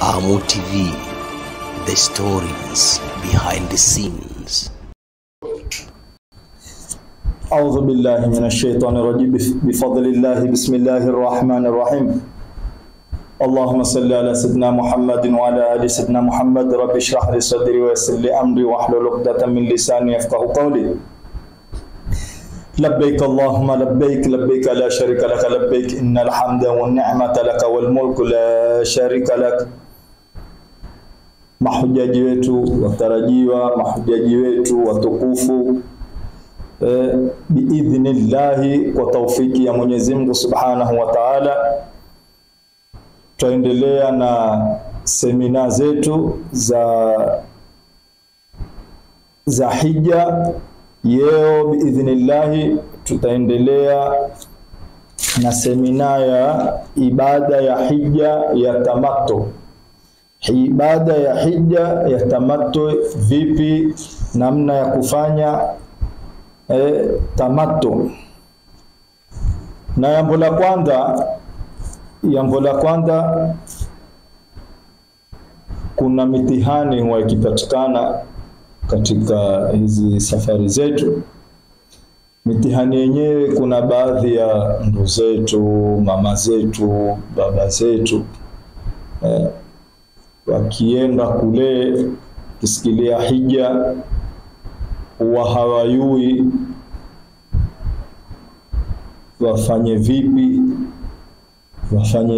Amu TV, the stories behind the scenes. أعوذ بالله من الشيطان الرجيم بفضل الله بسم الله الرحمن الرحيم اللهم صل على سيدنا محمد وعلى آل سيدنا محمد رب اشرح لي صدري ويسر لي أمري واحلل عقدة من لساني يفقهوا قولي لبيك اللهم لبيك لبيك لا شريك لك لبيك إن الحمد والنعمة لك والملك لا شريك لك. Mahujaji wetu watarajiwa, mahujaji wetu watukufu, biidhnillahi, kwa taufiki ya Mwenyezi Mungu Subhanahu wa Ta'ala, tutaendelea na semina zetu za hija. Leo biidhnillahi tutaendelea na semina ya ibada ya hija ya tamattu. Ibada ya hija ya tamattu, vipi, namna ya kufanya tamattu. Na jambo la kwanza, kuna mitihani huwa ikipatikana katika hizi safari zetu. Mitihani yenyewe, kuna baadhi ya ndugu zetu, mama zetu, baba zetu, wakienda kule kisikilia hija, huwa hawajui wafanye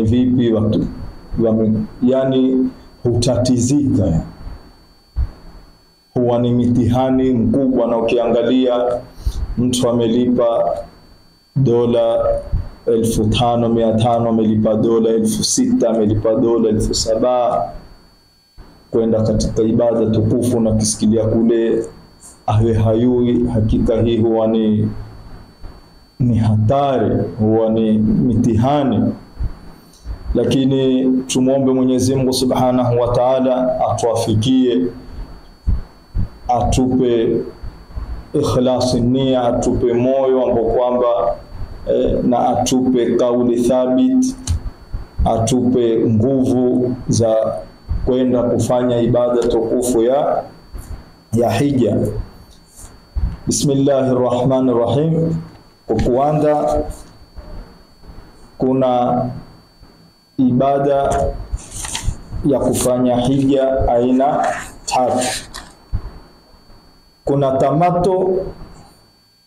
vipi watu, yani hutatizika. Huwa ni mitihani mkubwa, na ukiangalia mtu amelipa dola 5,500, amelipa dola 6,000, amelipa dola 7,000 kwenda katika ibada tukufu, na kisikilia kule awe hayui. Hakika hii huwa ni hatari, huwa ni mitihani. Lakini tumuombe Mwenyezi Mungu Subhanahu wa Ta'ala atuafikie, atupe ikhlasi nia, atupe moyo ambao kwamba na atupe kauli thabit, atupe nguvu za kwenda kufanya ibada tukufu ya hija. Bismillahirrahmanirrahim. Kwa kuanza, kuna ibada ya kufanya hija aina 3. Kuna tamattu,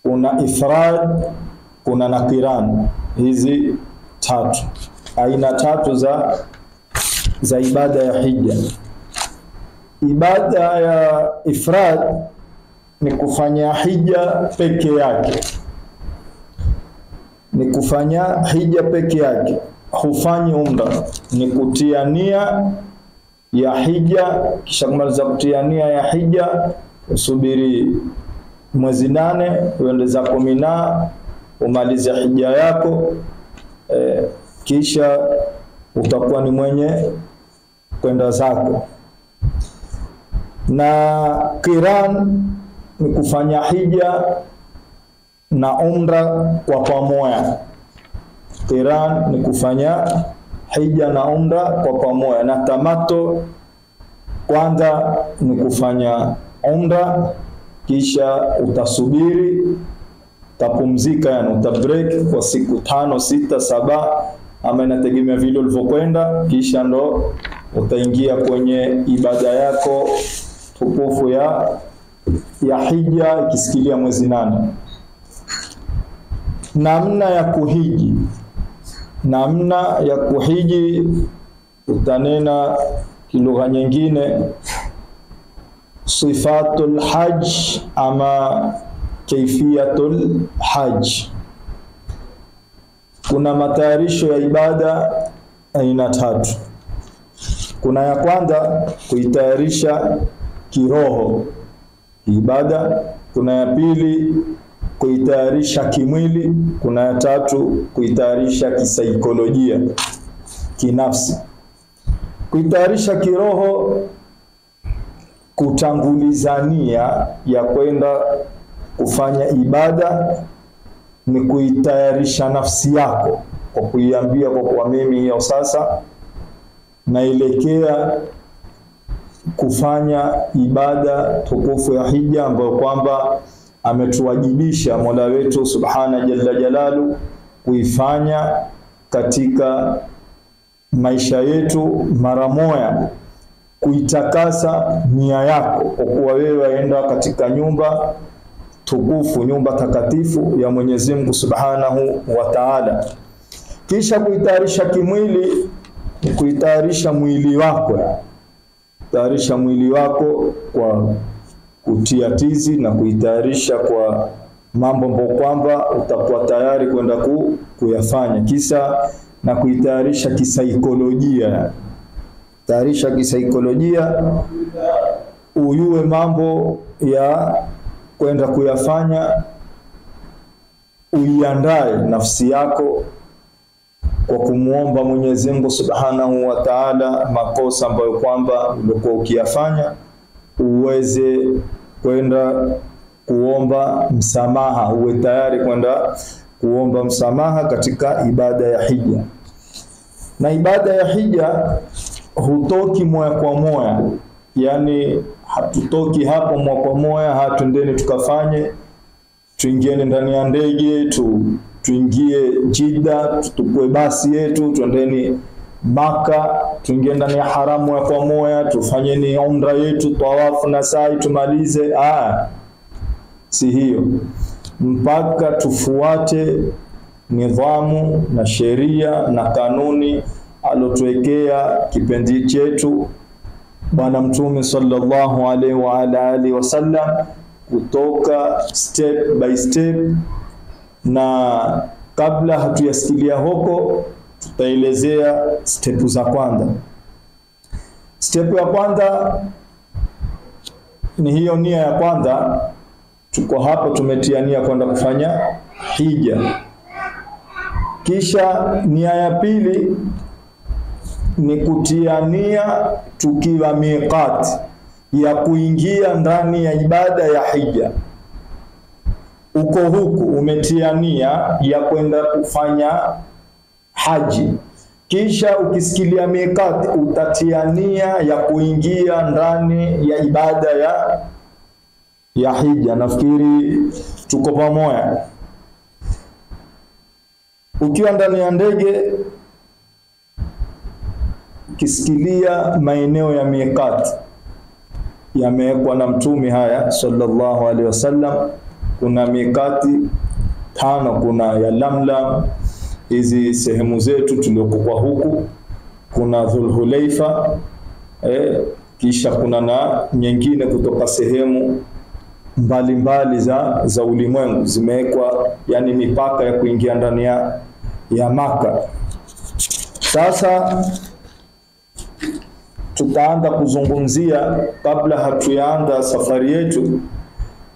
kuna ifrad, kuna naqiran. Hizi 3 aina 3 za ibada ya hija. Ibada ya ifrad ni kufanya hija peke yake, hufanyi umra. Ni kutia nia ya hija, kisha kumaliza kutia nia ya hija usubiri mwezi 8 uende zako Mina, umalize hija yako, kisha utakuwa ni mwenye kwenda zako. Na qiran ni kufanya hija na umra kwa pamoja. Qiran ni kufanya hija na umra kwa pamoja. Na tamattu, kwanza ni kufanya umra, kisha utasubiri, utapumzika, yani utabreak kwa siku 5, 6, 7, ama inategemea vile ulivyokwenda, kisha ndo utaingia kwenye ibada yako tukufu ya hija ikisikilia mwezi 8. Namna ya kuhiji utanena kilugha nyingine sifatul hajj ama kaifiyatul hajj. Kuna matayarisho ya ibada aina 3. Kuna ya kwanza, kuitayarisha kiroho ibada. Kuna ya pili, kuitayarisha kimwili. Kuna ya 3, kuitayarisha kisaikolojia, kinafsi. Kuitayarisha kiroho, kutangulizania ya kwenda kufanya ibada ni kuitayarisha nafsi yako kwa kuiambia kwa mimi hiyo sasa naelekea kufanya ibada tukufu ya hija ambayo kwamba ametuwajibisha Mola wetu Subhana Jalla Jalalu kuifanya katika maisha yetu mara moja, kuitakasa nia yako kwa kuwa wewe waenda katika nyumba tukufu, nyumba takatifu ya Mwenyezi Mungu Subhanahu wa Ta'ala. Kisha kuitayarisha kimwili, kuitayarisha mwili wako, tayarisha mwili wako kwa kutia tizi na kuitayarisha kwa mambo ambayo kwamba utakuwa tayari kwenda kuyafanya. Kisa na kuitayarisha kisaikolojia, tayarisha kisaikolojia, uyue mambo ya kwenda kuyafanya, uiandae nafsi yako kwa kumuomba Mwenyezi Mungu Subhanahu wa Ta'ala makosa ambayo kwamba ulikuwa ukiyafanya, uweze kwenda kuomba msamaha, uwe tayari kwenda kuomba msamaha katika ibada ya hija. Na ibada ya hija hutoki moja kwa moja, yani hatutoki hapo moja kwa moja, hatundeni tukafanye, tuingieni ndani ya ndege, tuingie Jeddah, tukue basi yetu, tuendeni Maka, tuingie ndani ya haramu ya kwa moja, tufanyeni umra yetu, tawafu na sa'i, tumalize. Si hiyo. Mpaka tufuate nidhamu na sheria na kanuni alotuwekea kipenzi chetu Bwana Mtume sallallahu alaihi wa alihi wasallam, kutoka step by step. Na kabla hatuyasikilia huko, tutaelezea step za kwanza. Step ya kwanza ni hiyo nia ya kwanza. Tuko hapa tumetia nia kwenda kufanya hija. Kisha nia ya pili ni kutia nia tukiwa miqat ya kuingia ndani ya ibada ya hija. Uko huku umetia nia ya kwenda kufanya haji. Kisha ukisikilia miqat utatia nia ya kuingia ndani ya ibada ya hija. Nafikiri tuko pamoja. Ukiwa ndani ya ndege, kisikilia maeneo ya miqat yamewekwa na Mtume haya sallallahu alaihi wasallam. Kuna miqati 5, kuna ya Lamlam, hizi sehemu zetu tuliokuwa huku, kuna Dhulhulaifa, kisha kuna na nyingine kutoka sehemu mbalimbali za ulimwengu zimewekwa, yani mipaka ya kuingia ndani ya Maka. Sasa tutaanza kuzungumzia, kabla hatuyaanza safari yetu,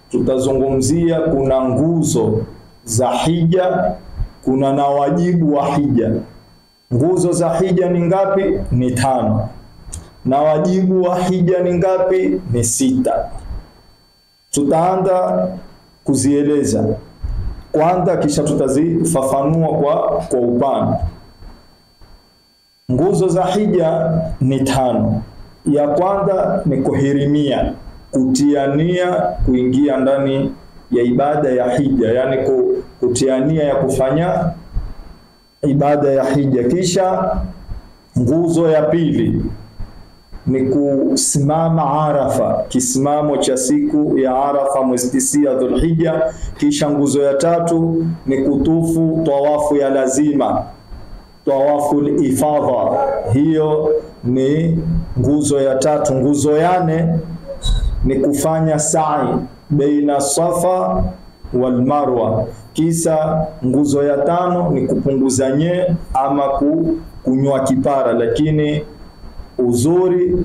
tutazungumzia kuna nguzo za hija, kuna na wajibu wa hija. Nguzo za hija ni ngapi? Ni 5. Na wajibu wa hija ni ngapi? Ni 6. Tutaanza kuzieleza kwanza, kisha tutazifafanua kwa upana. Nguzo za hija ni 5. Ya kwanza ni kuhirimia, kutia nia kuingia ndani ya ibada ya hija, yani kutia nia ya kufanya ibada ya hija. Kisha nguzo ya pili ni kusimama Arafa, kisimamo cha siku ya Arafa mwezi 9 Dhulhijja. Kisha nguzo ya 3 ni kutufu tawafu ya lazima, tawafu al-ifadha. Hiyo ni nguzo ya 3. Nguzo ya 4 ni kufanya sa'i baina Safa wal Marwa. Kisha nguzo ya 5 ni kupunguza ama kunywa kipara, lakini uzuri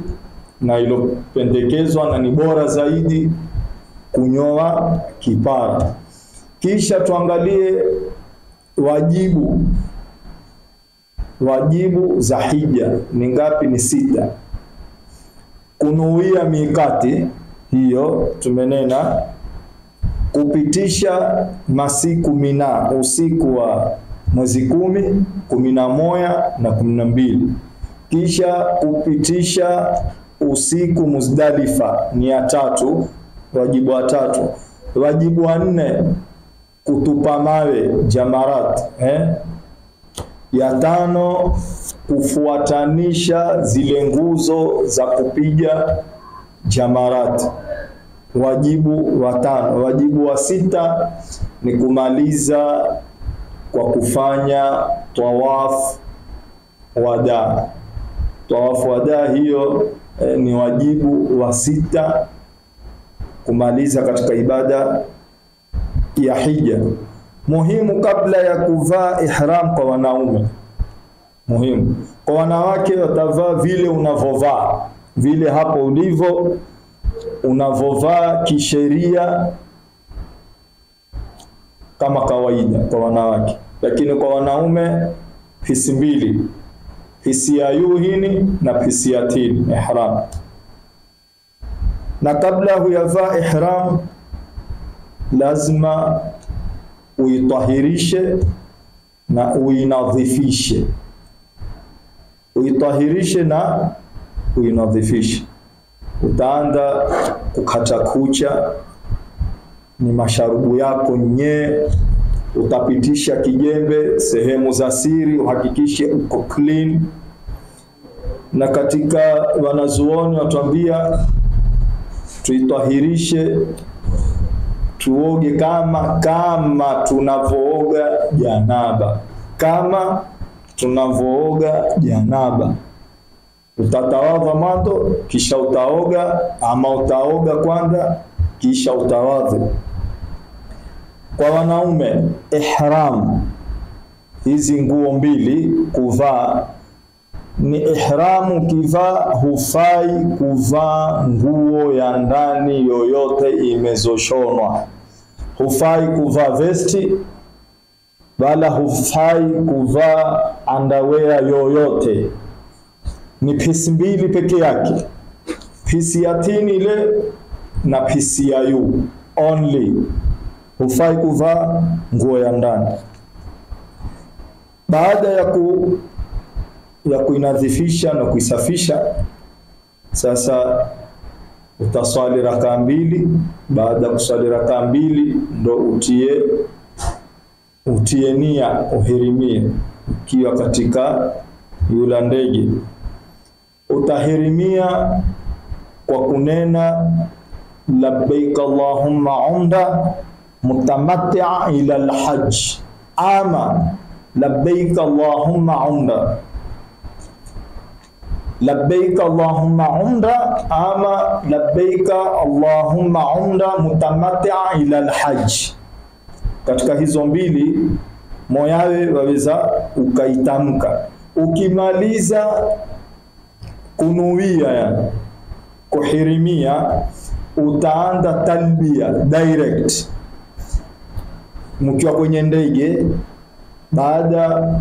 na ilopendekezwa na ni bora zaidi kunyoa kipara. Kisha tuangalie wajibu za hija ni ngapi? Ni 6. Kunuia mikati, hiyo tumenena. Kupitisha masiku Mina, usiku wa mwezi 10, 11 na 12. kisha kupitisha usiku Muzdalifa ni ya 3, wajibu wa 3. Wajibu wa 4 kutupa mawe jamarat, ya 5 kufuatanisha zile nguzo za kupiga jamarat, wajibu wa 5. Wajibu wa 6 ni kumaliza kwa kufanya tawaf wada. Tawaf wada hiyo ni wajibu wa 6 kumaliza katika ibada ya hija. Muhimu kabla ya kuvaa ihram kwa wanaume, muhimu. Kwa wanawake watavaa vile unavovaa, vile hapo ulivyo unavovaa kisheria kama kawaida kwa wanawake. Lakini kwa wanaume hisi 2, hisi ya yuhini na hisi ya tini ihram. Na kabla huyavaa ihram lazima uitahirishe na uinadhifishe. Uitahirishe na uinadhifishe. Utaanza kukata kucha, ni masharubu yako utapitisha kijembe sehemu za siri, uhakikishe uko clean. Na katika wanazuoni watuambia tuitahirishe, tuoge kama tunavooga janaba, kama tunavooga janaba. Utatawadha mwanzo kisha utaoga, ama utaoga kwanza kisha utawadha. Kwa wanaume ihram, hizi nguo 2 kuvaa ni ihramu. Kivaa hufai kuvaa nguo ya ndani yoyote imezoshonwa. Hufai kuvaa vesti, wala hufai kuvaa underwear yoyote. Ni pisi 2 peke yake, pisi ya tini ile na pisi ya yu only. Hufai kuvaa nguo ya ndani. Baada ya kuinadhifisha na kuisafisha, sasa utaswali rakaa 2. Baada ya kuswali rakaa 2 ndo utie nia, uhirimie ukiwa katika yula ndege. Utahirimia kwa kunena labbaik Allahumma umra mutamatti'a ila al-hajj, ama labbaik Allahumma umra. Labbaik Allahumma umra ama labbaik Allahumma umra mutamatti'a ila al-hajj. Katika hizo 2 moyawe waweza ukaitamka. Ukimaliza kunuia, kuhirimia, utaanza talbia direct mkiwa kwenye ndege baada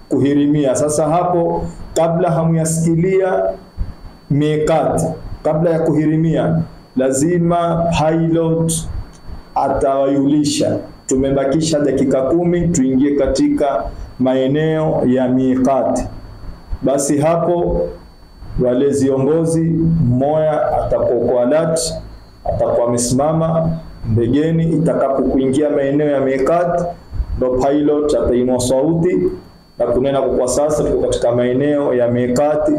kuhirimia. Sasa hapo kabla hamuyasikilia miqat, kabla ya kuhirimia lazima pilot atawayulisha tumebakisha dakika 10 tuingie katika maeneo ya miqat. Basi hapo wale viongozi mmoja atakuwa alert, atakuwa amesimama ndegeni. Itakapokuingia maeneo ya miqat, ndo pilot atainua sauti na kunena kwa sasa tuko katika maeneo ya miqat.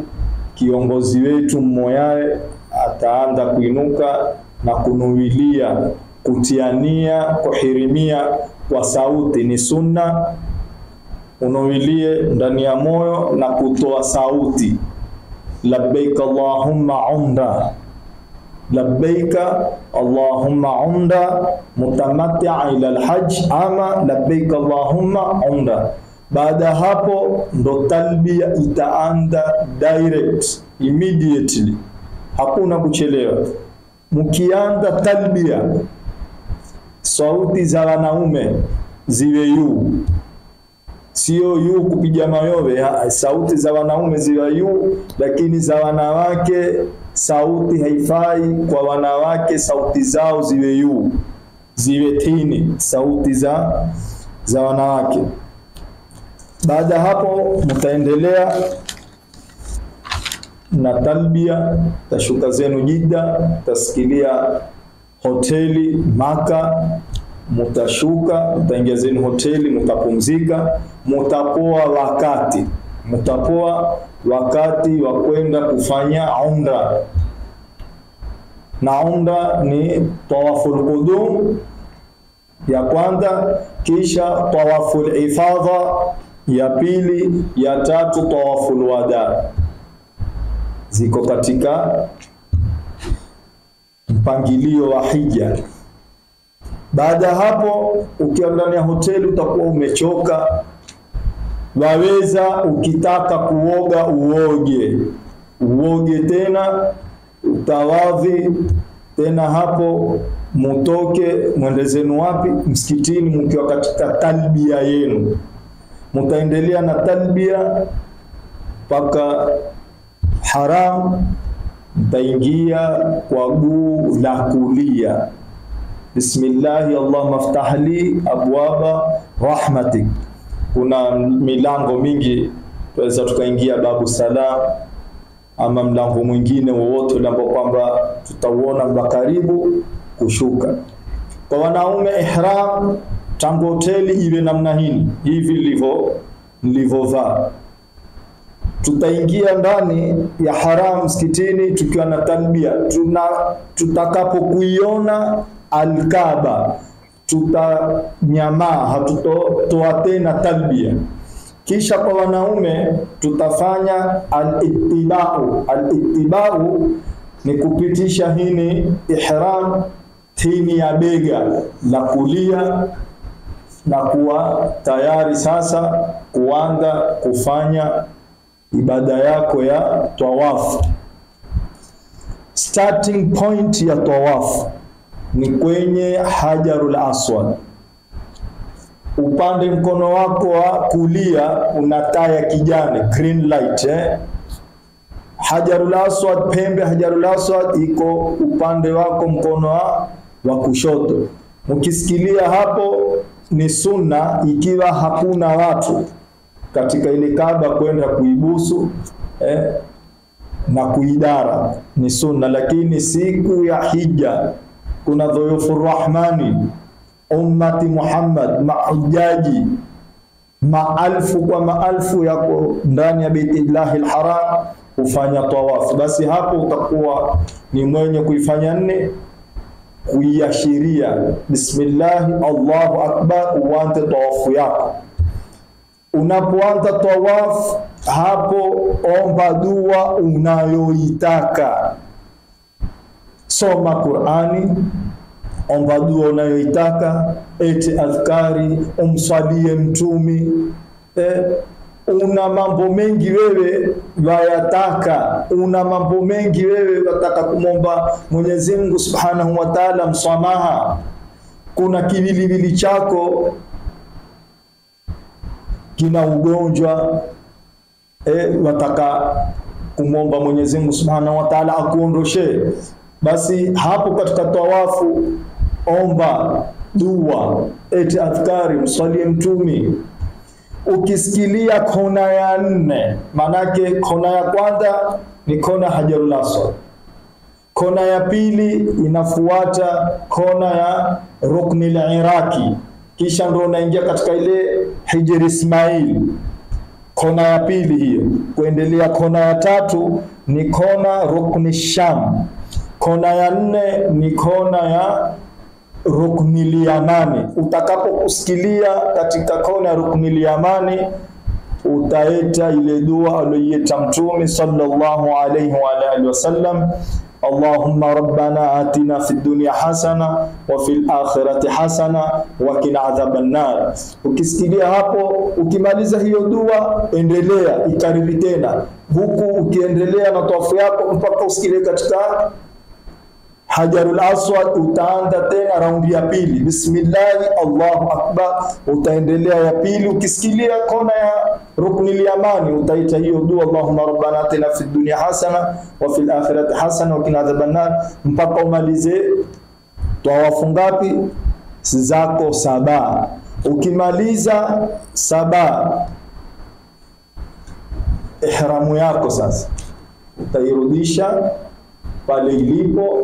Kiongozi wetu mmoja ataanza kuinuka na kunuilia, kutiania, kuhirimia kwa sauti. Ni sunna unuilie ndani ya moyo na kutoa sauti. Labbaik Allahumma umra, labbaik Allahumma umra mutamatti'a ila al-hajj, ama labbaik Allahumma umra. Baada hapo ndo talbia itaanza direct, immediately, hakuna kuchelewa. Mkianza talbia, sauti za wanaume ziwe yu, sio yu kupiga mayowe. Sauti za wanaume ziwe yu, lakini za wanawake sauti haifai. Kwa wanawake sauti zao ziwe yu, ziwe tini, sauti za wanawake. Baada hapo mtaendelea na talbia, tashuka zenu Jidda, tasikilia hoteli Maka, mutashuka, mtaingia zenu hoteli, mutapumzika, mutapoa wakati wa kwenda kufanya umra. Na umra ni tawaful qudum ya kwanza, kisha tawaful ifadha ya pili, ya tatu tawaful wada. Ziko katika mpangilio wa hija. Baada hapo ukiwa ndani ya hoteli utakuwa umechoka, waweza ukitaka kuoga uoge tena, utawadhi tena, hapo mutoke mwende zenu wapi? Msikitini, mkiwa katika talbia yenu. Mtaendelea na talbia mpaka haram, mtaingia kwa guu la kulia. Bismillahi Allahumma aftah li abwaba rahmatik. Kuna milango mingi, tunaweza tukaingia babu salam ama mlango mwingine wowote ule ambao kwamba tutauona mbakaribu kushuka. Kwa wanaume ihram tangu hoteli iwe namna hii hivi nilivovaa. Tutaingia ndani ya haram msikitini tukiwa na talbia. Tutakapokuiona Al-Kaaba tutanyamaa, hatutoa tena talbia. Kisha kwa wanaume tutafanya al-ittiba'u ni kupitisha hini ihram chini ya bega la kulia na kuwa tayari sasa kuanza kufanya ibada yako ya tawafu. Starting point ya tawafu ni kwenye Hajarul Aswad. Upande mkono wako wa kulia una taa ya kijani, green light. Hajarul Aswad, pembe Hajarul Aswad iko upande wako mkono wa kushoto. Ukisikilia hapo ni sunna, ikiwa hakuna watu katika ile Kaaba kwenda kuibusu na kuidara, ni sunna. Lakini siku ya hija kuna dhuyufur rahmani, ummati Muhammad, mahujaji maalfu kwa maalfu yako ndani ya Baitullahil Haram kufanya tawafu. Basi hapo utakuwa ni mwenye kuifanya nne, kuiashiria bismillah Allahu akbar, uanze tawafu yako. Unapoanza tawafu hapo omba dua unayoitaka, soma Qur'ani, omba dua unayoitaka, eti adhkari, umswalie mtumi. Una mambo mengi wewe wayataka, una mambo mengi wewe wataka kumomba Mwenyezi Mungu Subhanahu wa Ta'ala msamaha. Kuna kiwiliwili chako kina ugonjwa, wataka kumomba Mwenyezi Mungu Subhanahu wa Ta'ala akuondoshe. Basi hapo katika tawafu omba dua, eti adhkari, mswalie mtumi. Ukisikilia kona ya 4, manake kona ya kwanza ni kona Hajarul Aswad, kona ya pili inafuata kona ya Ruknil Iraki, kisha ndio unaingia katika ile Hijr Ismail, kona ya pili hiyo kuendelea. Kona ya tatu ni kona Rukni Sham, kona ya 4 ni kona ya Ruknil Yamani. Utakapokusikilia katika kona ya Ruknil Yamani utaita ile dua aliyoita Mtume sallallahu alayhi wa alihi wasallam, Allahumma rabbana atina fid dunya hasana wa fil akhirati hasana wa qina adhaban nar. Ukisikilia hapo, ukimaliza hiyo dua endelea, ikariri tena huku ukiendelea na tawafu yako mpaka usikilie katika Hajarul Aswad. Utaanza tena raundi ya pili, bismillah Allahu akbar, utaendelea ya pili. Ukisikilia kona ya Ruknil Yamani utaita hiyo dua, Allahumma rabbana atina fid dunya hasana wa fil akhirati hasana wa qina adhaban nar, mpaka umalize tawafu ngapi zako? 7. Ukimaliza 7 ihramu yako sasa utairudisha pale ilipo.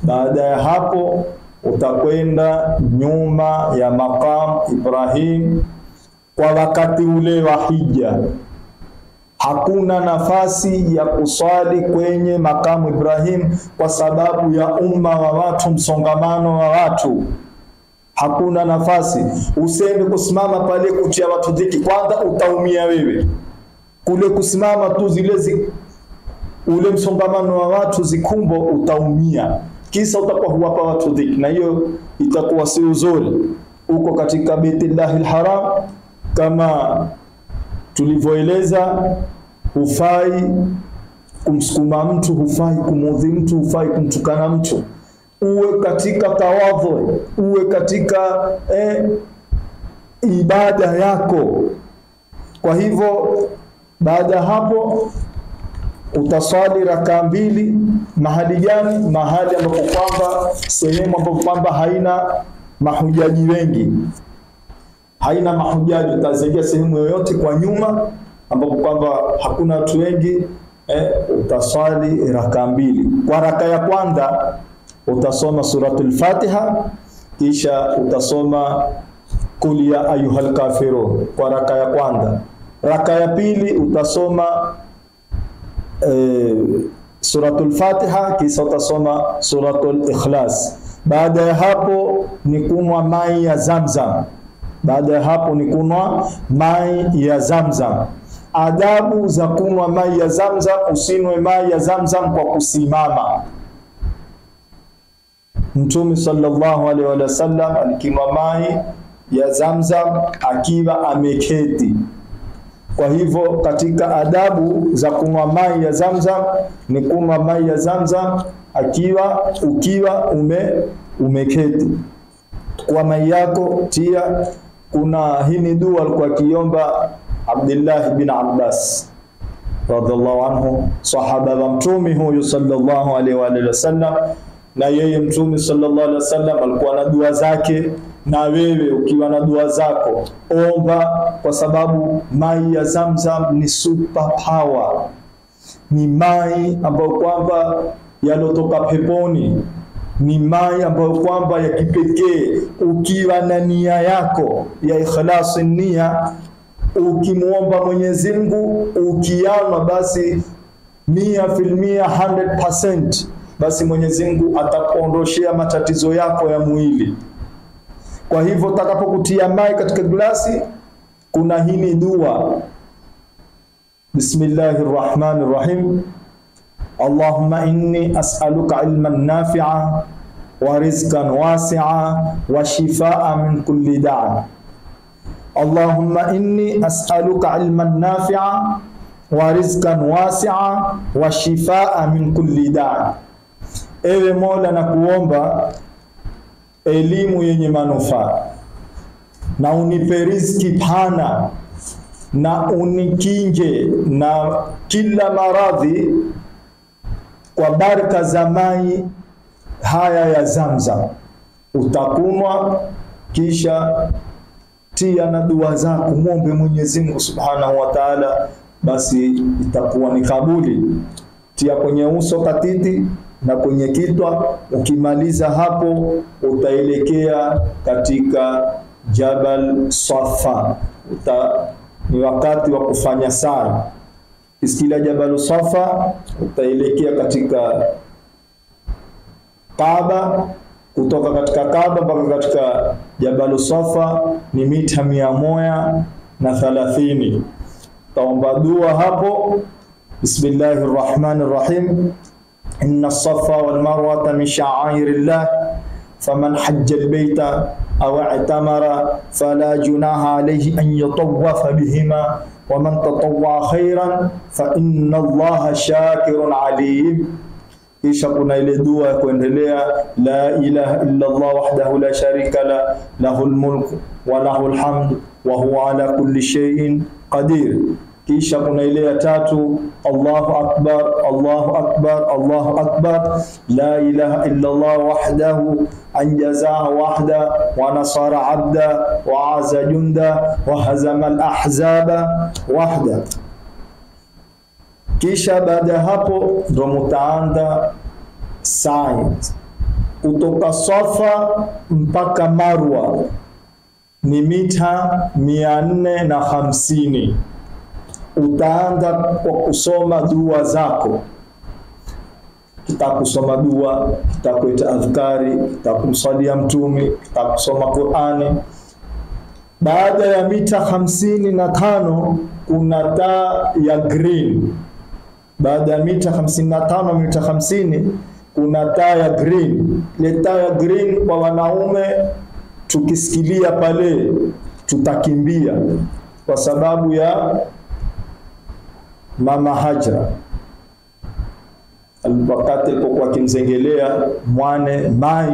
Baada ya hapo utakwenda nyuma ya maqam Ibrahim kwa wakati ule wa hija. Hakuna nafasi ya kuswali kwenye makamu Ibrahim kwa sababu ya umma wa watu, msongamano wa watu. Hakuna nafasi. Usende kusimama pale kutia watu dhiki, kwanza utaumia wewe. Kule kusimama tu ule msongamano wa watu zikumbo utaumia. Kisa utakuwa huwapa watu dhiki, na hiyo itakuwa si uzuri. Uko katika Baitullahil Haram kama tulivyoeleza, hufai kumsukuma mtu, hufai kumudhi mtu, hufai kumtukana mtu. Uwe katika tawadhu, uwe katika ibada yako. Kwa hivyo baada hapo utaswali raka 2 mahali gani? Mahali ambapo kwamba sehemu ambapo kwamba haina mahujaji wengi. Haina mahujaji, utazengia sehemu yoyote kwa nyuma ambapo kwamba hakuna watu wengi, utaswali raka 2. Kwa raka ya kwanza utasoma suratul Fatiha, kisha utasoma Qul ya ayyuhal kafirun kwa raka ya kwanza. Raka ya pili utasoma suratul Fatiha, kisha utasoma suratul Ikhlas. Baada ya hapo ni kunwa mai ya Zamzam. Baada ya hapo ni kunwa mai ya Zamzam. Adabu za kunwa mai ya Zamzam: usinwe mai ya Zamzam kwa kusimama. Mtume sallallahu alaihi wasallam alikinwa mai ya Zamzam akiwa ameketi. Kwa hivyo katika adabu za kunwa mai ya Zamzam ni kunwa mai ya Zamzam ukiwa umeketi. Kwa mai yako tia, kuna hii dua alikuwa kiomba Abdullah bin Abbas radhiallahu anhu, sahaba wa Mtume huyu sallallahu alaihi wasallam. Na yeye Mtume sallallahu alaihi wasallam alikuwa na dua zake, na wewe ukiwa na dua zako omba, kwa sababu mai ya Zamzam ni super power. Ni mai ambayo kwamba yalotoka peponi, ni mai ambayo kwamba ya kipekee. Ukiwa na nia yako ya ikhlas, nia, ukimuomba Mwenyezi Mungu ukiama, basi 100%, 100%, basi Mwenyezi Mungu atakuondoshea matatizo yako ya mwili. Kwa hivyo utakapokutia mai katika glasi, kuna hii dua: Bismillahirrahmanirrahim, Allahumma inni as'aluka ilman nafi'a wa rizqan wasi'a wa shifaa min kulli da'a. Allahumma inni as'aluka ilman nafi'a wa rizqan wasi'a wa shifaa min kulli da'a. Ewe Mola, na kuomba elimu yenye manufaa, na unipe riziki pana, na unikinge na kila maradhi kwa baraka za mai haya ya Zamzam. Utakunwa, kisha tia na dua zako, muombe Mwenyezi Mungu Subhanahu wa Ta'ala, basi itakuwa ni kabuli. Tia kwenye uso katiti na kwenye kitwa. Ukimaliza hapo utaelekea katika Jabal Safa. Ni wakati wa kufanya sala. Iskila Jabal Safa utaelekea katika Kaaba. Kutoka katika Kaaba mpaka katika Jabal Safa ni mita 130. Taomba dua hapo: Bismillahirrahmanirrahim, inna as-safa wal marwata min sha'airillah, faman hajja al-bayta aw i'tamara fala junaha alayhi an yatawwafa bihima, wa man tatawwa khairan fa inna Allaha shakirun alim. Kisha kuna ile dua ya kuendelea: la ilaha illa Allah wahdahu la sharika la, lahul mulku wa lahul hamdu wa huwa ala kulli shay'in qadir. Kisha kuna ile ya tatu: Allahu akbar, Allahu akbar, Allahu akbar, la ilaha illa Allah wahdahu anjaza wahda wa nasara abda wa aza junda wa hazama al-ahzaba wahda. Kisha baada hapo ndo mtaanza sa'i kutoka Safa mpaka Marwa ni mita 450. Utaanza kwa kusoma dua zako, kitakusoma dua, kitakuita adhkari, kitakumsalia mtume, kitakusoma Qur'ani. Baada ya mita 55 kuna taa ya green. Baada ya mita 55, mita 50 kuna taa ya green. Ile taa ya green kwa wanaume tukisikilia pale tutakimbia kwa sababu ya Mama Hajra wakati alipokuwa akimzengelea mwane Mai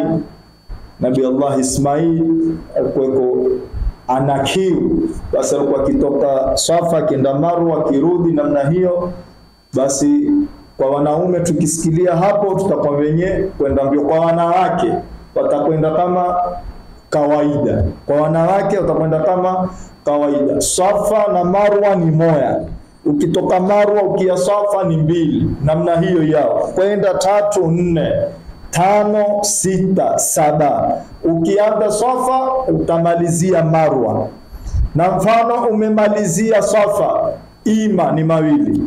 Nabii Allah Ismail alikuwa ana kiu, basi alikuwa akitoka Safa akienda Marwa akirudi namna hiyo. Basi kwa wanaume tukisikilia hapo tutakuwa wenye kwenda mbio. Kwa wanawake watakwenda kama kawaida, kwa wanawake watakwenda kama kawaida. Safa na Marwa ni moja, ukitoka Marwa ukia Safa ni 2, namna hiyo yao kwenda 3, 4, 5, 6, 7. Ukianza Safa utamalizia Marwa. Na mfano umemalizia Safa, ima ni mawili,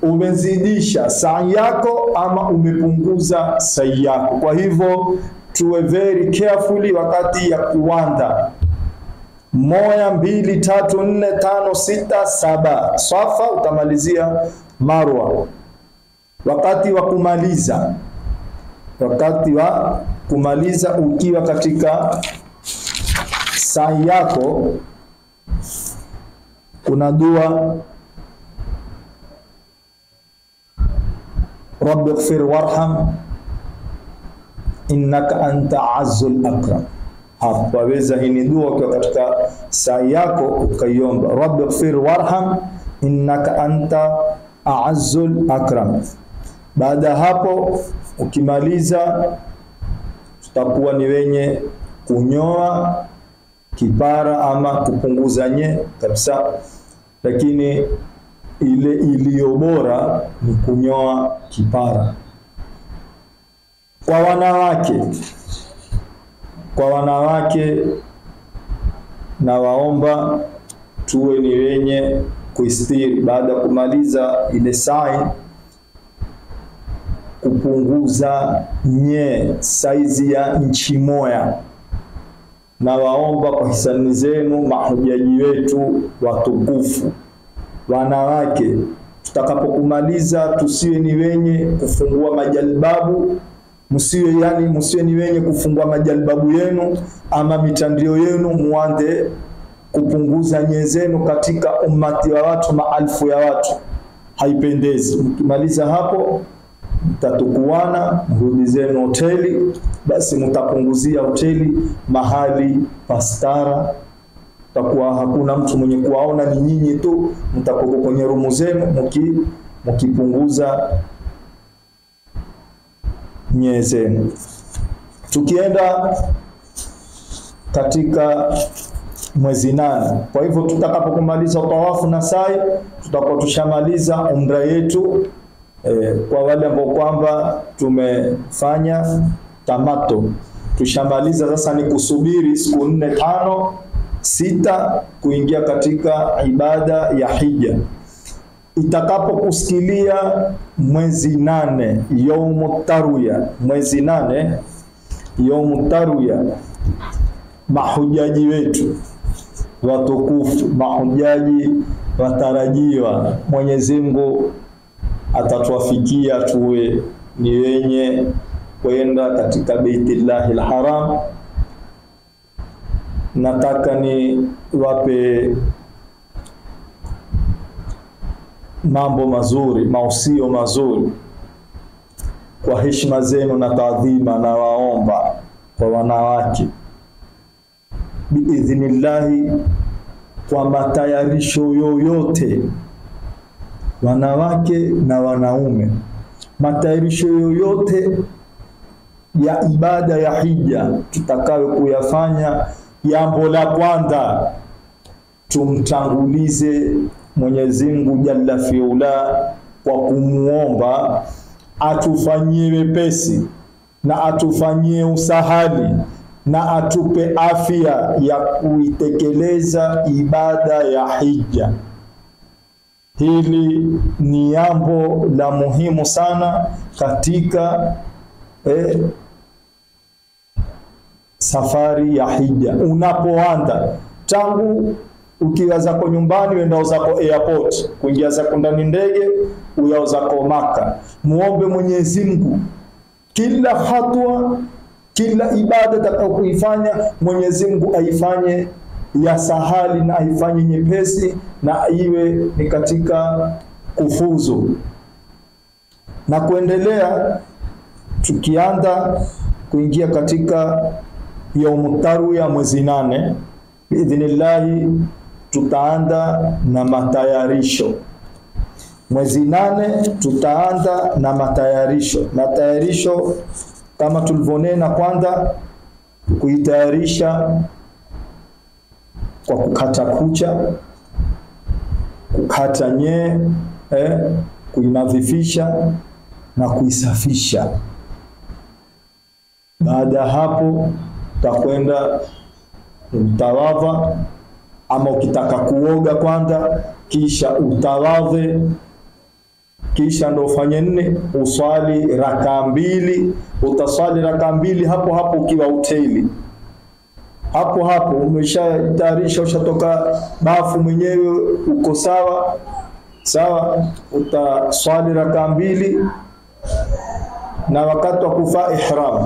umezidisha sa'i yako ama umepunguza sa'i yako. Kwa hivyo tuwe very carefully wakati ya kuanza. 1, 2, 3, 4, 5, 6, 7 Safa, utamalizia Marwa. Wakati wa kumaliza ukiwa katika sa'i yako, kuna dua Rabbi ighfir warham innaka anta azzul akram. Hapo waweza hii ni dua kwa katika sa'i yako ukaiomba Rabbi ighfir warham innaka anta azzul akram. Baada hapo ukimaliza tutakuwa ni wenye kunyoa kipara ama kupunguza nye kabisa, lakini ile iliyo bora ni kunyoa kipara. Kwa wanawake na waomba tuwe ni wenye kuistiri baada ya kumaliza ile sa'i, kupunguza nye saizi ya inchi moja. Na waomba kwa hisani zenu mahujaji wetu watukufu wanawake, tutakapokumaliza tusiwe ni wenye kufungua majalbabu, msiwe ni wenye kufungua majalbabu yenu ama mitandio yenu muanze kupunguza nye zenu katika ummati wa watu, maelfu ya watu. Haipendezi. Mkimaliza hapo mtatukuana, mrudi zenu hoteli, basi mtapunguzia hoteli mahali pastara. Takuwa hakuna mtu mwenye kuwaona, ni nyinyi tu mtakopo kwenye rumu zenu mkipunguza nye zenu. Tukienda katika mwezi 8, kwa hivyo tutakapokumaliza tawafu na sa'i tutakuwa tushamaliza umra yetu. Kwa wale ambao kwamba tumefanya tamato tushamaliza, sasa ni kusubiri siku 4, 5, 6 kuingia katika ibada ya hija. Itakapokusikilia mwezi 8 yaumu tarwiya, mwezi 8 yaumu tarwiya, mahujaji wetu watukufu, mahujaji watarajiwa, Mwenyezi Mungu atatuwafikia tuwe ni wenye kwenda katika Baitullahil Haram. Nataka ni wape mambo mazuri, mausio mazuri kwa heshima zenu na taadhima, na waomba kwa wanawake biidhnillahi, kwa matayarisho yoyote, wanawake na wanaume, matayarisho yoyote ya ibada ya hija tutakayo kuyafanya, jambo la kwanza tumtangulize Mwenyezi Mungu Jalla fiula kwa kumuomba atufanyie wepesi na atufanyie usahali na atupe afya ya kuitekeleza ibada ya hija. Hili ni jambo la muhimu sana katika safari ya hija. Unapoanza tangu ukiwa zako nyumbani uenda zako airport, kuingia zako ndani ndege, uya zako Maka, muombe Mwenyezi Mungu kila hatua, kila ibada utakayoifanya Mwenyezi Mungu aifanye ya sahali na aifanye nyepesi na iwe ni katika kufuzu. Na kuendelea tukianza kuingia katika yaumu tarwiya mwezi 8 biidhnillahi, tutaanza na matayarisho. Mwezi 8 tutaanza na matayarisho. Matayarisho kama tulivyonena, kwanza kuitayarisha kwa kukata kucha, kukata kuinadhifisha na kuisafisha. Baada hapo utakwenda utawadha, ama ukitaka kuoga kwanza kisha utawadhe, kisha ndo ufanye nini, uswali raka 2. Utaswali raka 2 hapo hapo ukiwa hoteli. Hapo hapo umeshatayarisha, ushatoka bafu mwenyewe, uko sawa utaswali raka 2. Na wakati wa kuvaa ihram,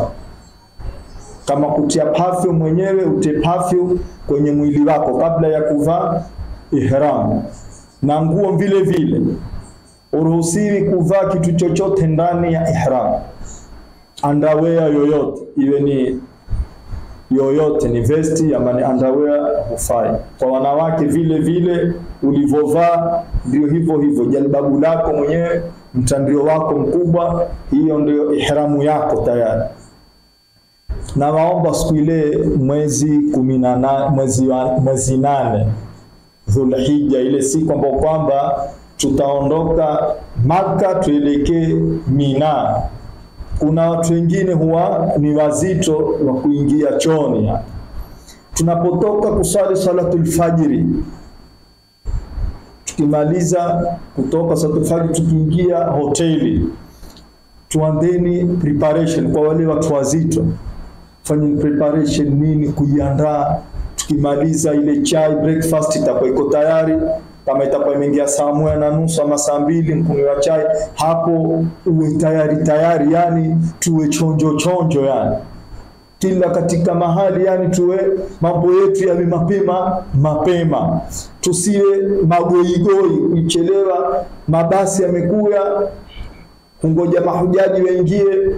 kama kutia perfume mwenyewe, utie perfume kwenye mwili wako kabla ya kuvaa ihram. Na nguo vile vile uruhusiwi kuvaa kitu chochote ndani ya ihram. Underwear yoyote, iwe ni yoyote, ni vesti ama ni underwear, hufai. Kwa wanawake vile vile ulivovaa ndio hivyo, jalbabu lako mwenyewe, mtandio wako mkubwa, hiyo ndio ihramu yako tayari. Na waomba siku ile mwezi 8 Dhulhijja, ile siku ambayo kwamba tutaondoka Maka tuelekee Mina. Kuna watu wengine huwa ni wazito wa kuingia chooni. Tunapotoka kusali salatul fajiri, tukimaliza kutoka salatul fajiri tukiingia hoteli, tuandeni preparation kwa wale watu wazito. Fanya preparation nini, kujiandaa. Tukimaliza ile chai breakfast itakuwa iko tayari. Kama itakuwa imeingia saa 1:30 ama saa 2 mkunywa chai, hapo uwe tayari, yani tuwe chonjo yani. Kila katika mahali yani tuwe mambo yetu yawe mapema. Tusiwe magoigoi, kuchelewa mabasi yamekuja, kungoja mahujaji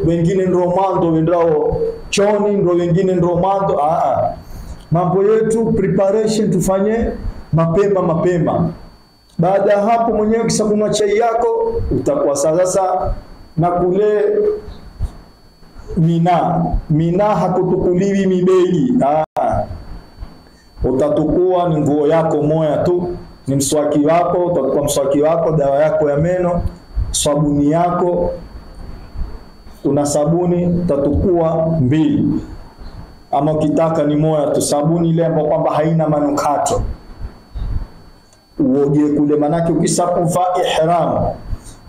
wengine ndio mwanzo wendao choni, ndio wengine ndio mwanzo. Mambo yetu preparation tufanye mapema. Baada ya hapo mwenyewe kisha kunywa chai yako, utakuwa sasa na kule Mina hakutukuliwi mibegi. Utatukua ni nguo yako moja tu, ni mswaki wako, utakuwa mswaki wako, dawa yako ya meno, sabuni yako. Kuna sabuni utatukua 2, ama ukitaka ni moja tu, sabuni ile ambayo kwamba haina manukato. Uoge kule, manake ukisakuvaa ihram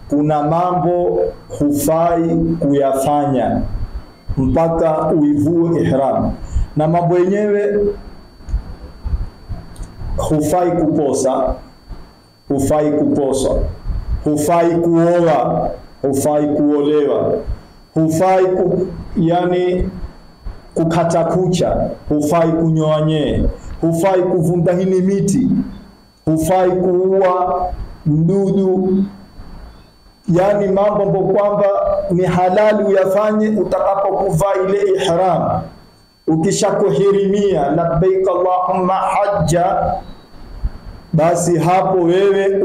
kuna mambo hufai kuyafanya mpaka uivue ihram. Na mambo yenyewe hufai kuposa, hufai kuoa, hufai kuolewa, hufai yani kukata kucha, hufai kunyoa, hufai kuvunda hini miti, hufai kuua mdudu. Yani mambo ambayo kwamba ni halali uyafanye utakapokuvaa ile ihram. Ukishakuhirimia labbaik Allahumma hajja, basi hapo wewe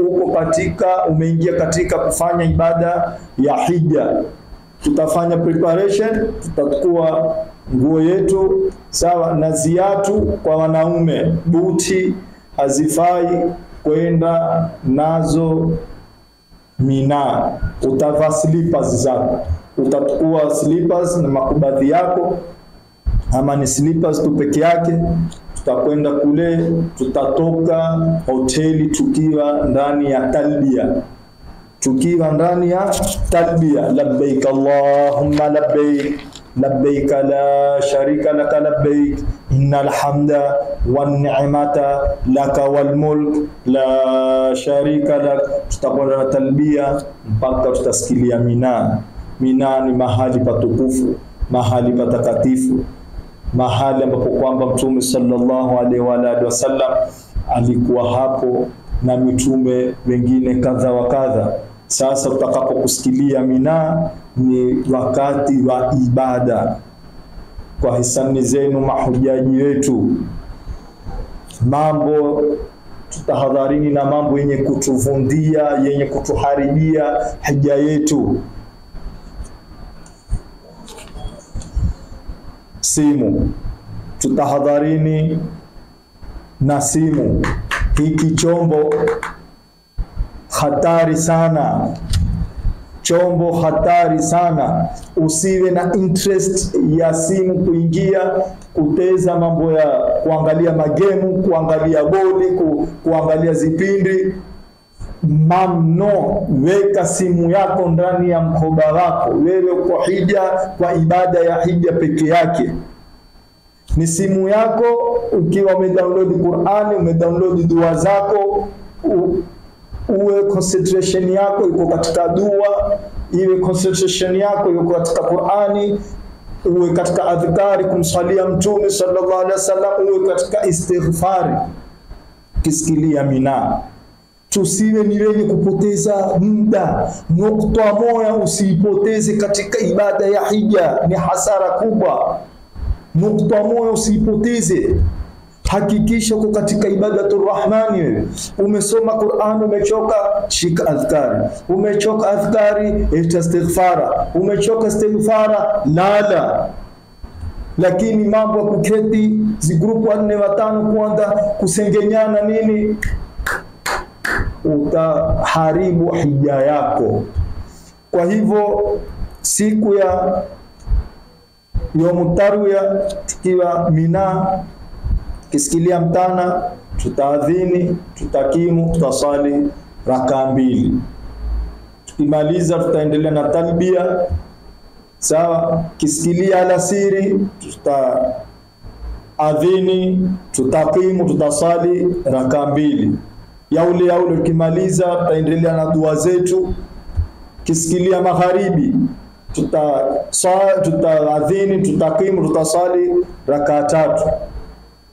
umeingia katika kufanya ibada ya hija. Tutafanya preparation, tutakuwa nguo yetu sawa na ziatu. Kwa wanaume buti hazifai kwenda nazo Mina. Utavaa slippers zako, utatukua slippers na makubadhi yako, ama ni slippers tu peke yake. Tutakwenda kule, tutatoka hoteli tukiwa ndani ya talbia. Tukiwa ndani ya talbia, labbaik Allahumma labbaik, labbaik la sharika laka labbaik, innal hamda wan ni'mata laka wal mulk la sharika lak. Tutakwenda na talbia mpaka tutasikilia Mina. Mina ni mahali patukufu, mahali patakatifu, mahali ambapo kwamba Mtume sallallahu alaihi wa alihi wasallam alikuwa hapo na mitume wengine kadha wa kadha. Sasa tutakapokusikilia Mina ni wakati wa ibada. Kwa hisani zenu mahujaji wetu, mambo tutahadharini na mambo yenye kutuvundia, yenye kutuharibia hija yetu. Simu, tutahadharini na simu. Hiki chombo hatari sana, chombo hatari sana. Usiwe na interest ya simu kuingia kuteza mambo ya kuangalia magemu, kuangalia boli, kuangalia zipindi. Mamno, weka simu yako ndani ya mkoba wako. Wewe uko hija kwa ibada ya hija peke yake. Ni simu yako, ukiwa umedownload Qur'ani, umedownload dua zako, uwe concentration yako iko katika dua, iwe concentration yako iko katika Qur'ani, uwe katika adhkari kumsalia Mtume sallallahu alaihi wasallam, uwe katika istighfari kisikilia Mina. Tusiwe ni wenye kupoteza muda. Nukta moja usiipoteze katika ibada ya hija, ni hasara kubwa. Nukta moja usiipoteze. Hakikisha uko katika ibadatur rahmani wewe. Umesoma Qur'an, umechoka, shika adhkari. Umechoka adhkari, istighfara. Umechoka istighfara, lala. Lakini mambo ya kuketi zigrupu 4 5 kuanza kusengenyana nini, utaharibu hija yako. Kwa hivyo siku ya Yawm Tarwiya tukiwa Mina, kisikilia mtana, tutaadhini, tutakimu, tutasali raka 2. Tukimaliza tutaendelea na talbia. Sawa, kisikilia alasiri, tutaadhini, tutakimu, tutasali raka 2. Yaule ukimaliza tutaendelea na dua zetu. Kisikilia magharibi, tutaadhini, tutakimu, tutasali raka 3.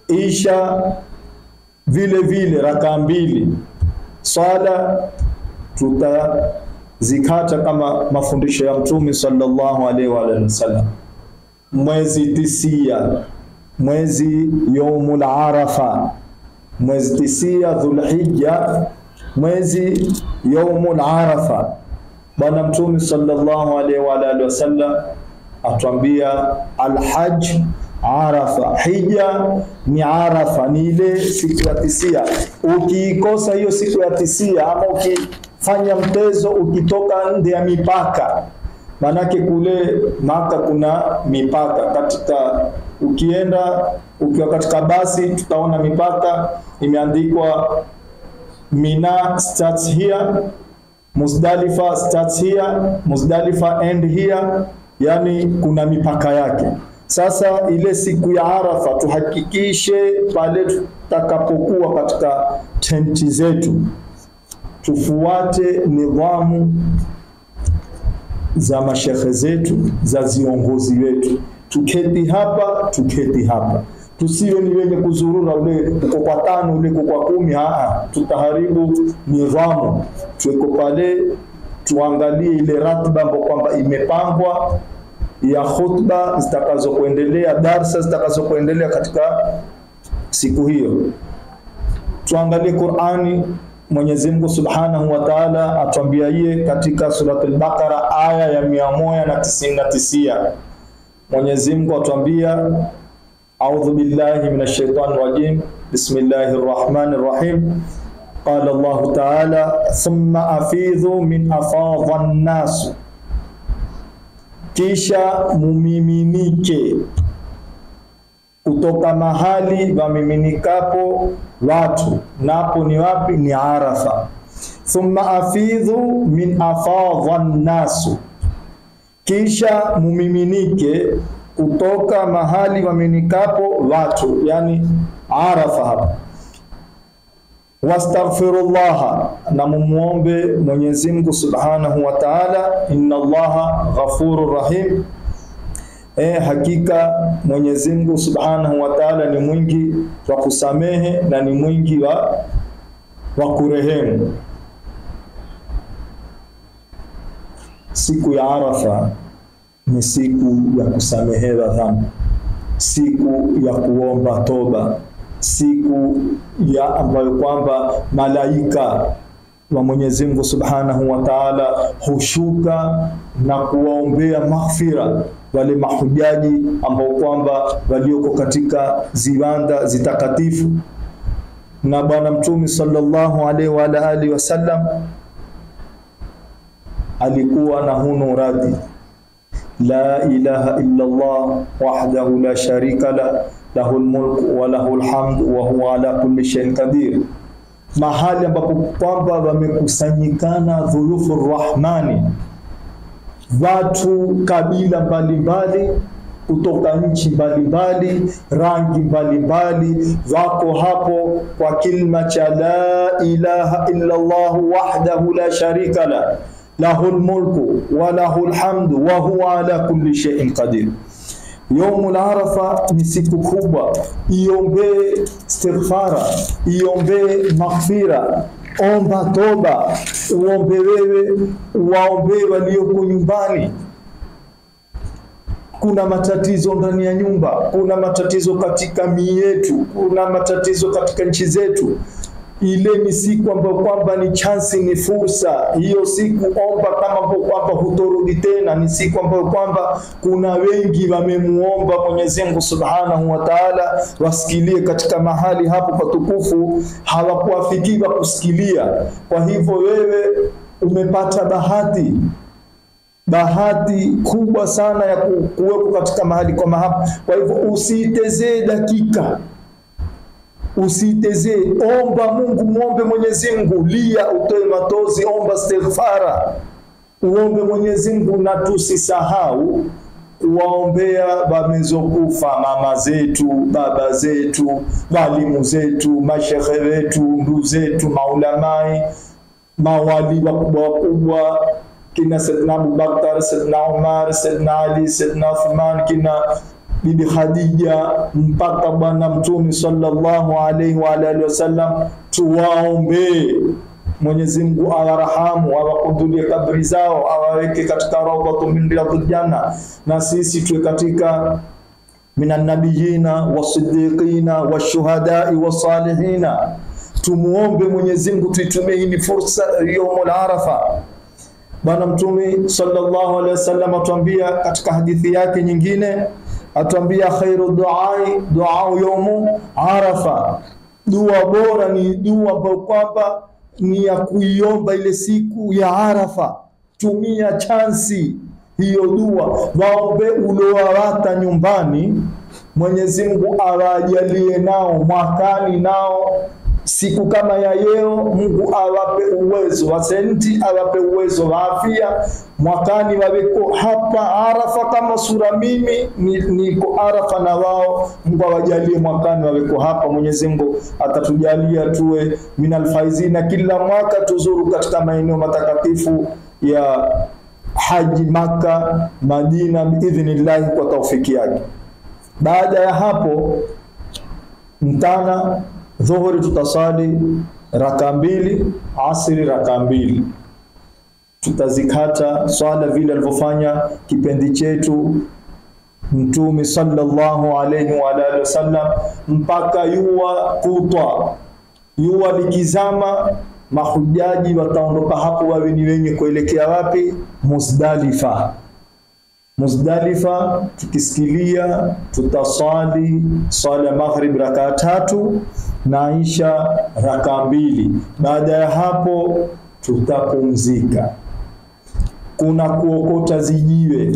Isha vile vile raka 2. Swala tutazikata kama mafundisho ya Mtume sallallahu alaihi wa alihi wasallam. Mwezi 9, mwezi Yaumul Arafa, mwezi 9 Dhulhijja, mwezi Yaumul Arafa. Bwana Mtume sallallahu alaihi wa alihi wasallam atuambia al-hajj Arafa, hija ni Arafa, ni ile siku ya 9. Ukiikosa hiyo siku ya 9 ama ukifanya mtezo, ukitoka nje ya mipaka, manake kule Maka kuna mipaka katika, ukiwa katika basi tutaona mipaka imeandikwa Mina starts here, Muzdalifa starts here, Muzdalifa end here, yani kuna mipaka yake. Sasa ile siku ya Arafa tuhakikishe pale tutakapokuwa katika tenti zetu tufuate nidhamu za mashekhe zetu, za viongozi wetu. Tuketi hapa, tuketi hapa. Tusiwe ni wenye kuzurura ule uko kwa 5 ule uko kwa 10. Tutaharibu nidhamu. Tuweko pale, tuangalie ile ratiba ambayo kwamba imepangwa ya khutba zitakazokuendelea, darasa zitakazokuendelea katika siku hiyo. Tuangalie Qur'ani. Mwenyezi Mungu Subhanahu wa Ta'ala atuambia yeye katika suratul Baqara aya ya 199. Mwenyezi Mungu atuambia, a'udhu billahi minash shaitani rajim, bismillahir rahmanir rahim, qala Allah ta'ala thumma afidhu min afadha an-nas, kisha mumiminike kutoka mahali wamiminikapo watu. Napo ni wapi? Ni Arafa. Thumma afidhu min afadha an-nas, kisha mumiminike kutoka mahali wamiminikapo watu, yani Arafa hapa. Wastaghfirullah, na mumuombe Mwenyezi Mungu Subhanahu wa Ta'ala. Inna Allaha ghafurur rahim, hakika Mwenyezi Mungu Subhanahu wa Ta'ala ni mwingi wa kusamehe na ni mwingi wa kurehemu. Siku ya Arafa ni siku ya kusamehewa dhambi, siku ya kuomba toba, siku ya ambayo kwamba malaika wa Mwenyezi Mungu Subhanahu wa Ta'ala hushuka na kuwaombea maghfira wale mahujaji ambao kwamba walioko katika ziwanda zitakatifu. Na Bwana Mtume sallallahu alaihi wa alihi wasallam alikuwa na hunu radhi, la ilaha illa Allah wahdahu la sharika la, lahul mulku wa lahul hamdu wa huwa ala kulli shay'in qadir. Mahali ambapo kwamba wamekusanyikana dhulufur rahmani, watu kabila mbalimbali kutoka nchi mbalimbali, rangi mbalimbali, wako hapo kwa kilima cha la ilaha illa Allah wahdahu la sharika la, lahul mulku wa lahul hamdu wa huwa ala kulli shay'in qadir. Yaumul Arafa ni siku kubwa, iombe istighfara, iombe maghfira, omba toba, uombe wewe, waombe walioko nyumbani. Kuna matatizo ndani ya nyumba, kuna matatizo katika miji yetu, kuna matatizo katika nchi zetu. Ile ni siku ambayo kwamba ni chance, ni fursa. Hiyo siku omba kama ambapo kwamba hutorudi tena. Ni siku ambayo kwamba kuna wengi wamemuomba Mwenyezi Mungu Subhanahu wa Ta'ala wasikilie katika mahali hapo patukufu, hawakuafikiwa kusikilia. Kwa hivyo wewe umepata bahati kubwa sana ya kuwepo katika mahali kama hapa. Kwa hivyo usitezee dakika, usitezee, omba Mungu, muombe Mwenyezi Mungu, lia, utoe matozi, omba istighfara, uombe Mwenyezi Mungu. Na tusisahau kuwaombea wamezokufa, mama zetu, baba zetu, walimu zetu, mashehe wetu, ndugu zetu, maulamai, mawali wakubwa, kina Sayyidina Abubakar, Sayyidina Umar, Sayyidina Ali, Sayyidina Uthman, kina Bibi Khadija, mpaka Bwana Mtume sallallahu alaihi wa alihi wasallam. Tuwaombe Mwenyezi Mungu awarahamu, awakundulie kabri zao, awaweke katika rawdatu min riyadil janna, na sisi tuwe katika minan nabiyina wasiddiqina washuhadai wasalihina. Tumuombe Mwenyezi Mungu, tuitumie hii fursa yaumul Arafa. Bwana Mtume sallallahu alaihi wasallam atuambia katika hadithi yake nyingine, atuambia khairu dua yaumu Arafa, dua bora ni dua ambayo kwamba ni ya kuiomba ile siku ya Arafa. Tumia chansi hiyo dua, waombe uliowawata nyumbani, Mwenyezi Mungu awajalie nao mwakani, nao siku kama ya leo Mungu awape uwezo wa senti, awape uwezo wa afya, mwakani waweko hapa Arafa kama sura mimi niko Arafa na wao. Mungu awajalie mwakani waweko hapa. Mwenyezi Mungu atatujalia tuwe minal faizina, kila mwaka tuzuru katika maeneo matakatifu ya Haji, Maka, Madina biidhnillah, kwa taufiki yake. Baada ya hapo mtana dhuhuri tutasali raka 2, asri raka 2. Tutazikata swala vile alivyofanya kipendi chetu Mtume sallallahu alaihi wa alihi wasallam, mpaka yua kutwa. Yua likizama, mahujaji wataondoka hapo, wawe ni wenye kuelekea wapi? Muzdalifa. Muzdalifa tukisikilia tutasali swala maghrib raka 3, na isha raka mbili. Baada ya hapo tutapumzika. Kuna kuokota zijiwe,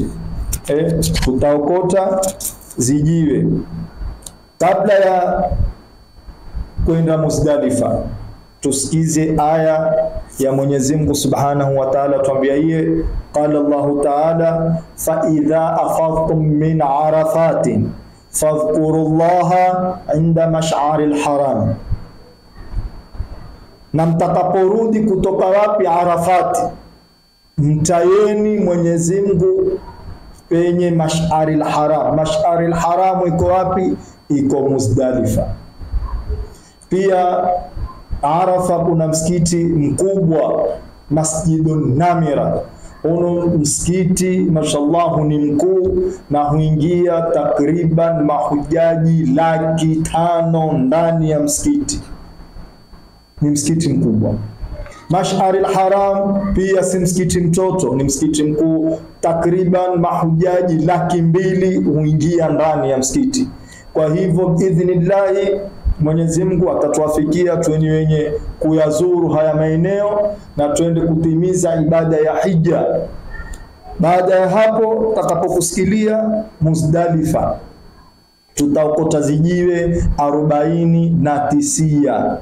tutaokota zijiwe kabla ya kwenda Muzdalifa. Tusikize aya ya Mwenyezi Mungu Subhanahu wa Ta'ala, tuambia yeye, qala Allah Ta'ala, fa idha afadtum min arafatin fadhkurullaha inda mash'aril haram. Na mtakaporudi kutoka wapi? Arafati, mtayeni Mwenyezi Mungu penye mash'aril haram. Mash'aril haram iko wapi? Iko Muzdalifa. Pia Arafa kuna msikiti mkubwa, Masjidun Namira. Huno msikiti mashallah ni mkuu na huingia takriban mahujaji 500,000 ndani ya msikiti. Ni msikiti mkubwa. Mash'aril Haram pia si msikiti mtoto, ni msikiti mkuu, takriban mahujaji 200,000 huingia ndani ya msikiti. Kwa hivyo biidhnillahi Mwenyezi Mungu atatuafikia tueni wenye kuyazuru haya maeneo na tuende kutimiza ibada ya hija. Baada ya hapo takapokusikilia Muzdalifa, tutaokota zijiwe 49.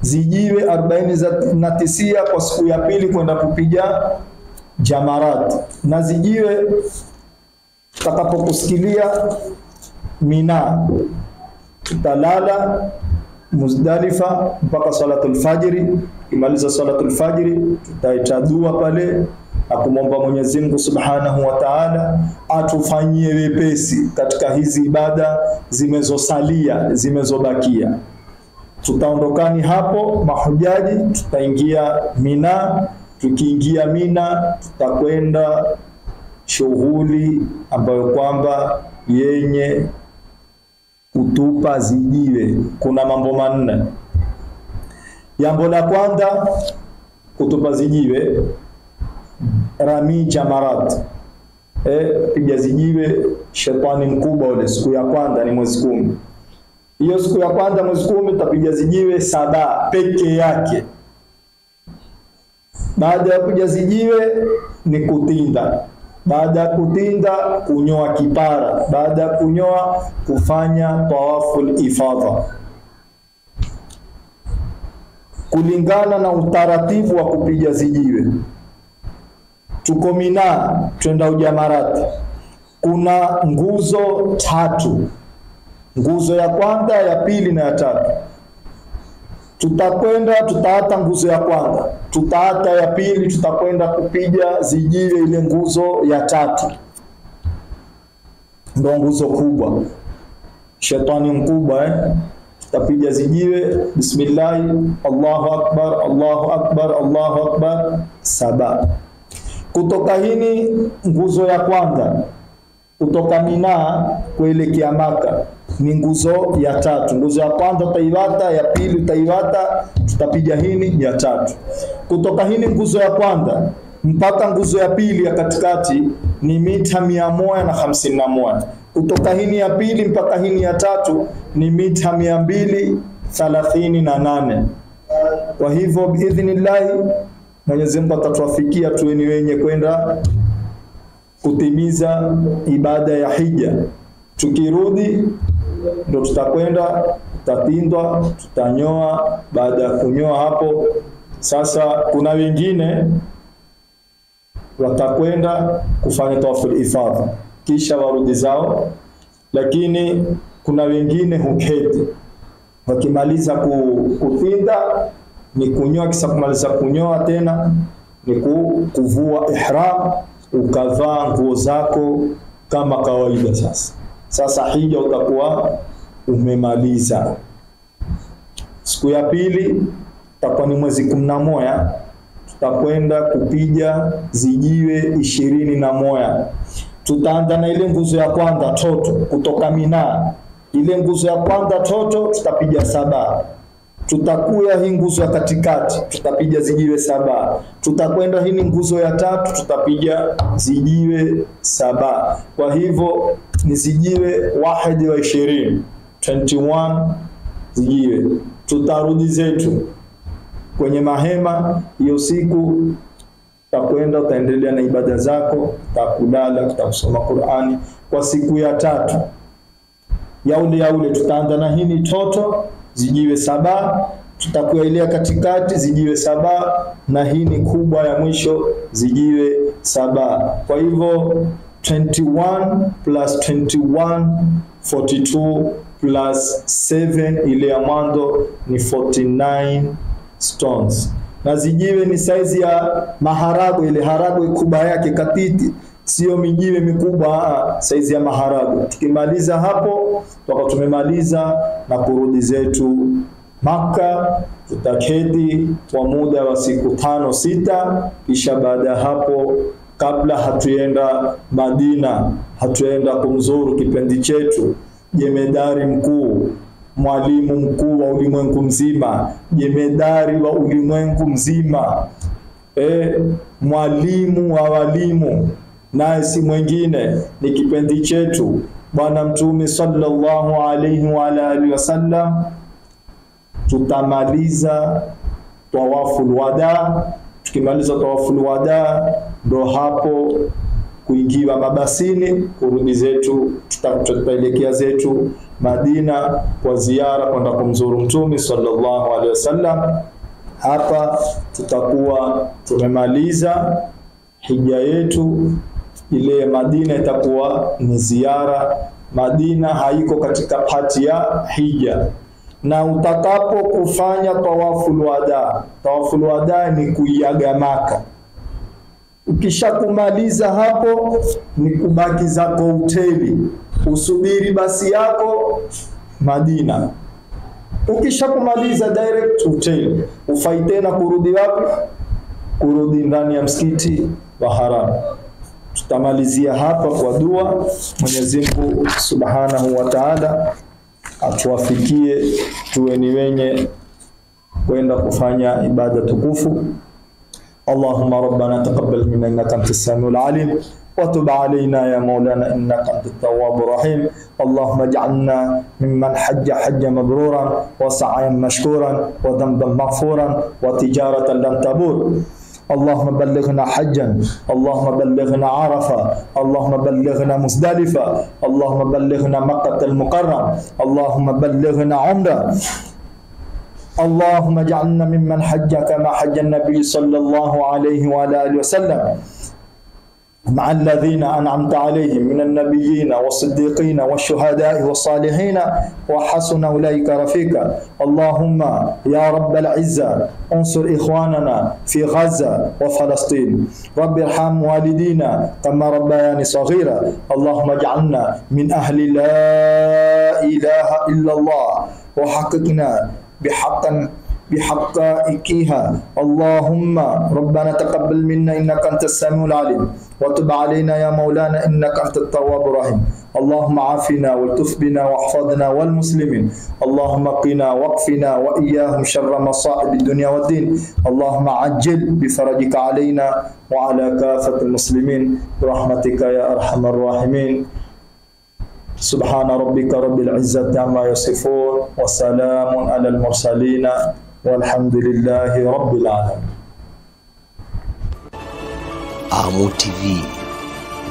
Zijiwe 49 kwa siku ya pili kwenda kupiga jamarat. Na zijiwe takapokusikilia Mina, tutalala Muzdalifa mpaka salatul fajri. Kimaliza salatul fajri tutaita dua pale na kumomba Mwenyezi Mungu Subhanahu wa Ta'ala atufanyie wepesi katika hizi ibada zimezosalia, zimezobakia. Tutaondokani hapo mahujaji, tutaingia Mina. Tukiingia Mina tutakwenda shughuli ambayo kwamba yenye kutupa zijiwe. Kuna mambo manne. Jambo la kwanza kutupa zijiwe, rami jamarat. Piga zijiwe shetani mkubwa ule. Siku ya kwanza ni mwezi 10. Hiyo siku ya kwanza mwezi 10 tutapiga zijiwe 7 peke yake. Baada ya kupiga zijiwe ni kutinda. Baada ya kutinda kunyoa kipara. Baada ya kunyoa kufanya tawaful ifadha kulingana na utaratibu wa kupiga zijiwe. Tuko Mina, twenda ujamarati. Kuna nguzo 3. Nguzo ya kwanza, ya pili na ya tatu. Tutakwenda tutaata nguzo ya kwanza, tutaata ya pili, tutakwenda kupiga zijiwe ile nguzo ya tatu. Ndio nguzo kubwa. Shetani mkubwa tutapiga zijiwe bismillah, Allahu akbar, Allahu akbar, Allahu akbar 7. Kutoka hini nguzo ya kwanza, kutoka Mina kuelekea Maka ni nguzo ya 3. Nguzo ya kwanza utaiwata, ya pili utaiwata, tutapiga hini ya 3. Kutoka hini nguzo ya kwanza mpaka nguzo ya pili ya katikati ni mita 151. Kutoka hini ya pili mpaka hini ya 3 ni mita 238. Kwa hivyo biidhnillah Mwenyezi Mungu atatuafikia tueni wenye kwenda kutimiza ibada ya hija. Tukirudi ndo tutakwenda, tutatindwa, tutanyoa. Baada ya kunyoa hapo sasa, kuna wengine watakwenda kufanya tawaful ifadha kisha warudi zao, lakini kuna wengine huketi. Wakimaliza kutinda ni kunyoa, kisha kumaliza kunyoa tena ni kuvua ihram, ukavaa nguo zako kama kawaida. Sasa hija utakuwa umemaliza. Siku ya pili itakuwa ni mwezi 11, tutakwenda kupiga zijiwe 21. Tutaanza na ile nguzo ya kwanza toto kutoka Mina. Ile nguzo ya kwanza toto tutapiga 7. Tutakuya hii nguzo ya katikati, tutapiga zijiwe 7. Tutakwenda hii nguzo ya 3, tutapiga zijiwe 7. Kwa hivyo ni zijiwe 21 zijiwe. Tutarudi zetu kwenye mahema hiyo siku, utakwenda utaendelea na ibada zako, utakulala, utakusoma Qur'ani kwa siku ya 3. Yaule tutaanza na hili toto zijiwe 7, tutakuelea katikati zijiwe 7, na hii ni kubwa ya mwisho zijiwe 7. Kwa hivyo 21 plus 21 42 plus 7 ile ya mwanzo ni 49 stones. Na zijiwe ni size ya maharagwe, ile haragwe kubwa yake katiti, sio mijiwe mikubwa, size ya maharagwe. Tukimaliza hapo tutakuwa tumemaliza na kurudi zetu Maka. Tutaketi kwa muda wa siku 5-6, kisha baada hapo, kabla hatuenda Madina, hatuenda kumzuru kipendi chetu jemedari mkuu, mwalimu mkuu wa ulimwengu mzima, jemedari wa ulimwengu mzima, mwalimu wa walimu, naye si mwingine ni kipendi chetu Bwana Mtume sallallahu alayhi wa alihi wasallam. Tutamaliza tawaful wada. Tukimaliza tawaful wada, ndo hapo kuingia mabasini kurudi zetu, tutaelekea zetu Madina kwa ziara kwenda kumzuru Mtume sallallahu alaihi wasallam. Hapa tutakuwa tumemaliza hija yetu. Ile Madina itakuwa ni ziara. Madina haiko katika pati ya hija. Na utakapo kufanya tawaful wada ni kuiaga Maka. Ukishakumaliza hapo ni kubaki zako hoteli, usubiri basi yako Madina. Ukishakumaliza direct hotel, ufai tena kurudi wapi? Kurudi ndani ya msikiti wa Haram. Tutamalizia hapa kwa dua. Mwenyezi Mungu Subhanahu wa Ta'ala atuwafikie tuwe ni wenye kwenda kufanya ibada tukufu. Allahumma rabbana taqabbal minna innaka antas samiul alim wa tub alayna ya maulana innaka antat tawwabur rahim. Allahumma ij'alna mimman hajja mabruran wa sa'yan mashkuran wa dhanban maghfuran wa tijaratan lan tabur. اللهم بلغنا حجا، اللهم بلغنا عرفة، اللهم بلغنا مزدلفة، اللهم بلغنا مكة المكرم، اللهم بلغنا عمرة. اللهم اجعلنا ممن حج كما حج النبي صلى الله عليه وآله وسلم مع الذين أنعمت عليهم من النبيين والصديقين والشهداء والصالحين وحسن أولئك رفيقا. اللهم يا رب العزة انصر إخواننا في غزة وفلسطين. رب ارحم والدينا كما ربياني صغيرا. اللهم اجعلنا من أهل لا إله إلا الله وحققنا بحقائقها. اللهم ربنا تقبل منا إنك أنت السميع العليم وتب علينا يا مولانا إنك أنت التواب الرحيم. اللهم عافنا والتف بنا واحفظنا والمسلمين. اللهم قنا واقفنا وإياهم شر مصائب الدنيا والدين. اللهم عجل بفرجك علينا وعلى كافة المسلمين برحمتك يا أرحم الراحمين. سبحان ربك رب العزة عما يصفون وسلام على المرسلين والحمد لله رب العالمين. Amu TV,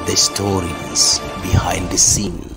the stories behind the scenes.